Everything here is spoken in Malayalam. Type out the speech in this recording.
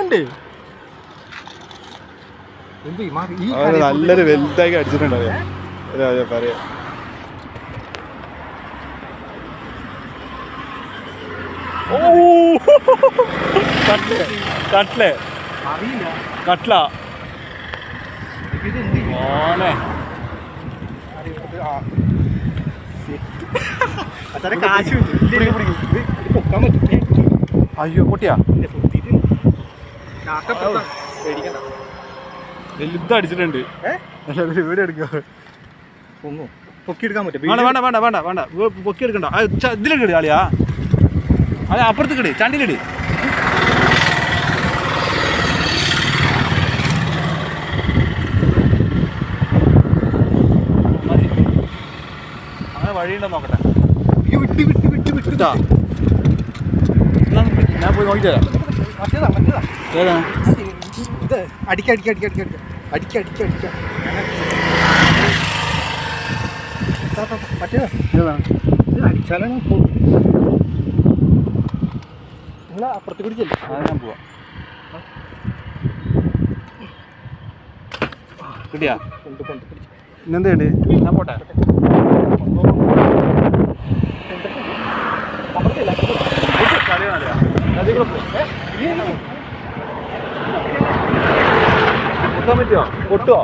അടിക്കണ്ടേ? നല്ലൊരു വലുതായി അടിച്ചിട്ടുണ്ടോ പറയാ. കട്ട്ല മോനെ അയ്യോ പൊട്ടിയാ വലുതടിച്ചിട്ടുണ്ട്. വീട് എടുക്കുക പൊക്കിയെടുക്കാൻ പറ്റും. വേണ്ട വേണ്ട വേണ്ട വേണ്ട വേണ്ട പൊക്കിയെടുക്കണ്ട. ഇതിലേക്ക് ഇട് ആളിയാ, അതെ അപ്പുറത്തേക്ക് ഇട്, ചണ്ടിയിലിട്. അങ്ങനെ വഴിയുണ്ടോ നോക്കട്ടെ. വിട്ടാ ഞാൻ പോയി നോക്കി തരാം. ഏതാ അടിച്ചാലാണ് അപ്പുറത്ത് പിടിച്ചല്ലേ. അത് ഞാൻ പോവാം. കിട്ടിയാ ഇന്നെന്താ ഉണ്ട്? ഞാൻ പോട്ടെ. പൊട്ടാൻ പറ്റുമോ? പൊട്ടുവോ?